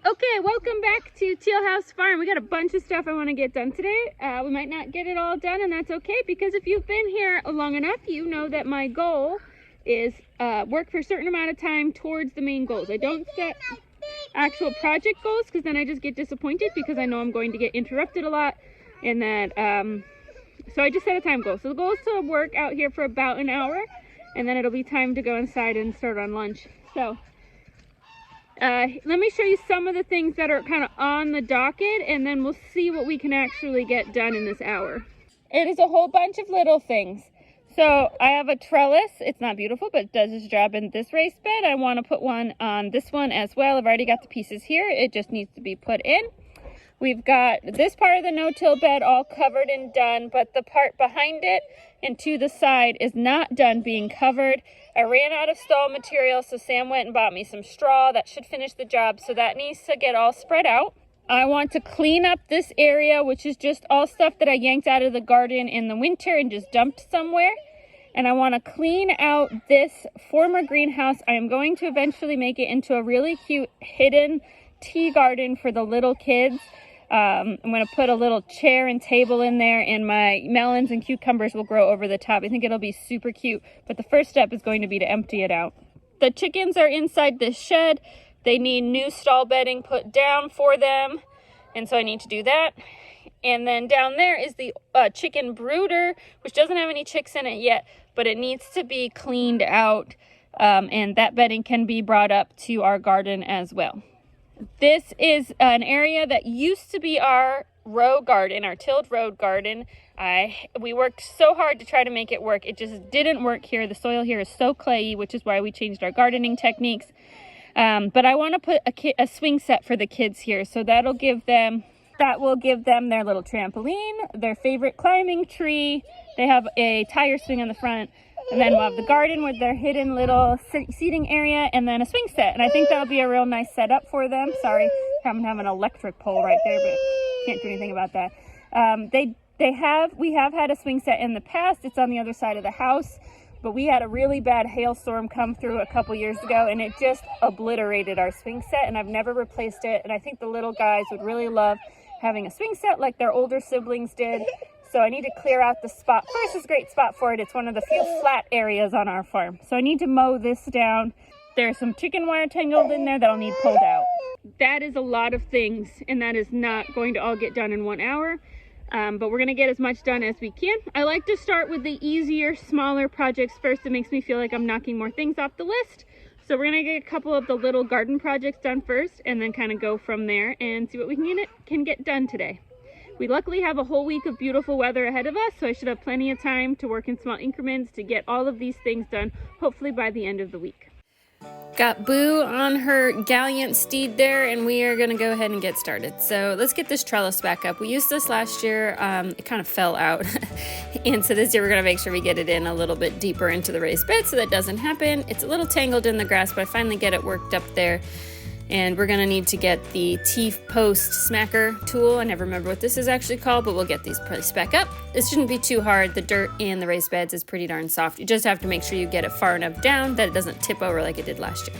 Okay, welcome back to Teal House Farm. We got a bunch of stuff I want to get done today. We might not get it all done, and that's okay, because if you've been here long enough, you know that my goal is work for a certain amount of time towards the main goals. I don't set actual project goals because then I just get disappointed because I know I'm going to get interrupted a lot, and that so I just set a time goal. So the goal is to work out here for about an hour, and then it'll be time to go inside and start on lunch. So let me show you some of the things that are kind of on the docket, and then we'll see what we can actually get done in this hour. It is a whole bunch of little things. So I have a trellis. It's not beautiful, but it does its job in this raised bed. I want to put one on this one as well. I've already got the pieces here. It just needs to be put in. We've got this part of the no-till bed all covered and done, but the part behind it and to the side is not done being covered. I ran out of stall material, so Sam went and bought me some straw. That should finish the job, so that needs to get all spread out. I want to clean up this area, which is just all stuff that I yanked out of the garden in the winter and just dumped somewhere. And I want to clean out this former greenhouse. I am going to eventually make it into a really cute hidden tea garden for the little kids. I'm going to put a little chair and table in there, and my melons and cucumbers will grow over the top. I think it'll be super cute, but the first step is going to be to empty it out. The chickens are inside this shed. They need new stall bedding put down for them, and so I need to do that. And then down there is the chicken brooder, which doesn't have any chicks in it yet, but it needs to be cleaned out, and that bedding can be brought up to our garden as well. This is an area that used to be our row garden, our tilled road garden. We worked so hard to try to make it work. It just didn't work here. The soil here is so clayey, which is why we changed our gardening techniques. But I want to put a swing set for the kids here, so that will give them their little trampoline, their favorite climbing tree. They have a tire swing on the front. And then we'll have the garden with their hidden little seating area, and then a swing set. And I think that'll be a real nice setup for them. Sorry, Hermann have an electric pole right there, but can't do anything about that. We have had a swing set in the past. It's on the other side of the house, but we had a really bad hailstorm come through a couple years ago, and it just obliterated our swing set, and I've never replaced it. And I think the little guys would really love having a swing set like their older siblings did. So I need to clear out the spot. First is a great spot for it. It's one of the few flat areas on our farm. So I need to mow this down. There's some chicken wire tangled in there that'll need pulled out. That is a lot of things, and that is not going to all get done in 1 hour. But we're gonna get as much done as we can. I like to start with the easier, smaller projects first. It makes me feel like I'm knocking more things off the list. So we're gonna get a couple of the little garden projects done first, and then kind of go from there and see what we can get done today. We luckily have a whole week of beautiful weather ahead of us, so I should have plenty of time to work in small increments to get all of these things done, hopefully by the end of the week. Got Boo on her gallant steed there, and we are going to go ahead and get started. So let's get this trellis back up. We used this last year. It kind of fell out. And so this year we're going to make sure we get it in a little bit deeper into the raised bed so that doesn't happen. It's a little tangled in the grass, but I finally get it worked up there. And we're going to need to get the T-post smacker tool. I never remember what this is actually called, but we'll get these placed back up. This shouldn't be too hard. The dirt in the raised beds is pretty darn soft. You just have to make sure you get it far enough down that it doesn't tip over like it did last year.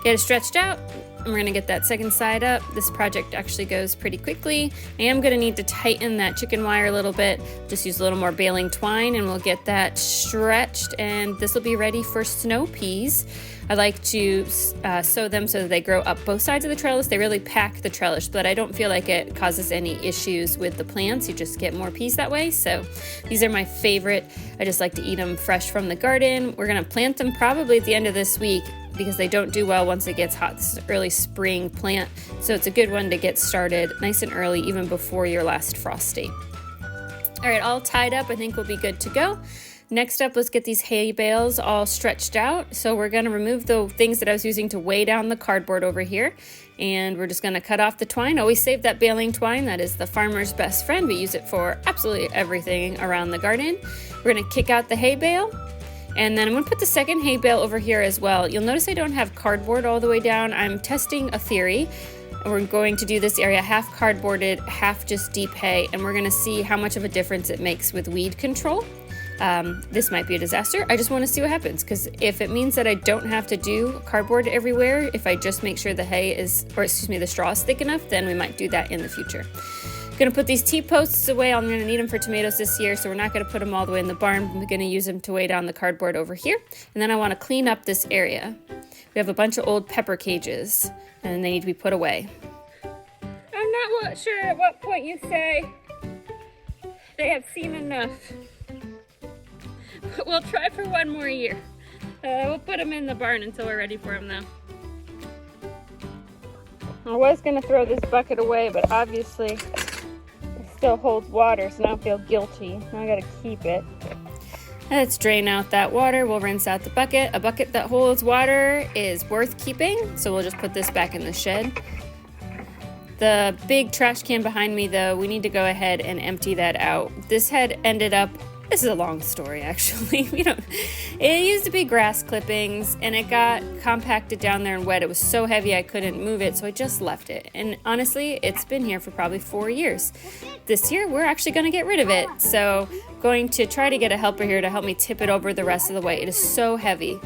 Get it stretched out, and we're going to get that second side up. This project actually goes pretty quickly. I am going to need to tighten that chicken wire a little bit. Just use a little more baling twine, and we'll get that stretched, and this will be ready for snow peas. I like to sow them so that they grow up both sides of the trellis. They really pack the trellis, but I don't feel like it causes any issues with the plants. You just get more peas that way. So these are my favorite. I just like to eat them fresh from the garden. We're going to plant them probably at the end of this week because they don't do well once it gets hot. This is an early spring plant, so it's a good one to get started nice and early, even before your last frost date. All right, all tied up. I think we'll be good to go. Next up, let's get these hay bales all stretched out. So we're going to remove the things that I was using to weigh down the cardboard over here. And we're just going to cut off the twine. Always save that baling twine. That is the farmer's best friend. We use it for absolutely everything around the garden. We're going to kick out the hay bale. And then I'm going to put the second hay bale over here as well. You'll notice I don't have cardboard all the way down. I'm testing a theory. We're going to do this area half cardboarded, half just deep hay. And we're going to see how much of a difference it makes with weed control. this might be a disaster. I just want to see what happens, because if it means that I don't have to do cardboard everywhere, if I just make sure the hay is, or excuse me, the straw is thick enough, then we might do that in the future. Gonna put these T-posts away. I'm gonna need them for tomatoes this year, so we're not gonna put them all the way in the barn. We're gonna use them to weigh down the cardboard over here. And then I wanna clean up this area. We have a bunch of old pepper cages, and they need to be put away. I'm not sure at what point you say they have seen enough. But we'll try for one more year. We'll put them in the barn until we're ready for them though. I was gonna throw this bucket away, but obviously still holds water, so now I feel guilty. Now I gotta keep it. Let's drain out that water. We'll rinse out the bucket. A bucket that holds water is worth keeping, so we'll just put this back in the shed. The big trash can behind me, though, we need to go ahead and empty that out. This had ended up, this is a long story actually. It used to be grass clippings, and it got compacted down there and wet. It was so heavy I couldn't move it, so I just left it. And honestly, it's been here for probably 4 years. This year, we're actually gonna get rid of it. So going to try to get a helper here to help me tip it over the rest of the way. It is so heavy.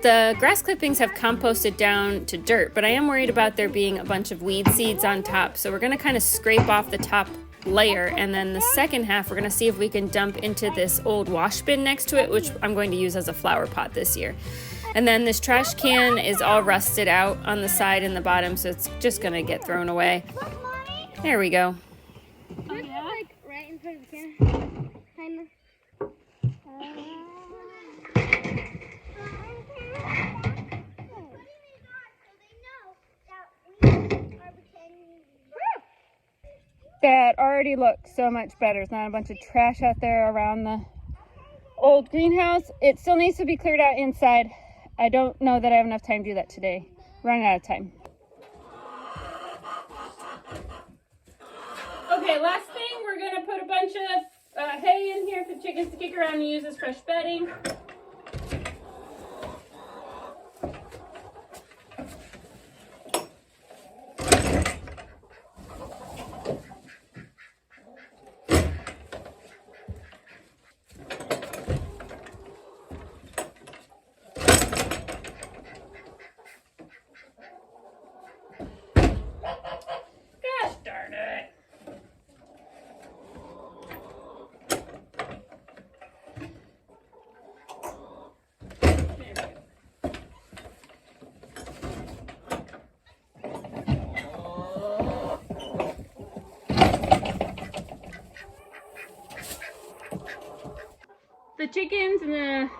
The grass clippings have composted down to dirt, but I am worried about there being a bunch of weed seeds on top. So we're gonna kind of scrape off the top layer, and then the second half we're gonna see if we can dump into this old wash bin next to it, which I'm going to use as a flower pot this year. And then this trash can is all rusted out on the side and the bottom, so it's just gonna get thrown away. There we go. Oh, yeah? Like right in front of the can. Kind of. That already looks so much better. It's not a bunch of trash out there around the old greenhouse. It still needs to be cleared out inside. I don't know that I have enough time to do that today. Running out of time. Okay, last thing, we're gonna put a bunch of hay in here for chickens to kick around and use as fresh bedding. Gosh darn it. The chickens and the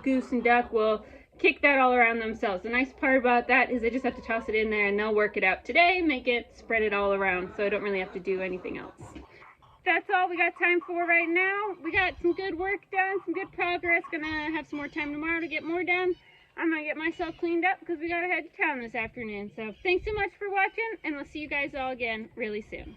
goose and duck will kick that all around themselves. The nice part about that is they just have to toss it in there and they'll work it out today, make it, spread it all around, so I don't really have to do anything else. That's all we got time for right now. We got some good work done, some good progress. Gonna have some more time tomorrow to get more done. I'm gonna get myself cleaned up because we gotta head to town this afternoon. So thanks so much for watching, and we'll see you guys all again really soon.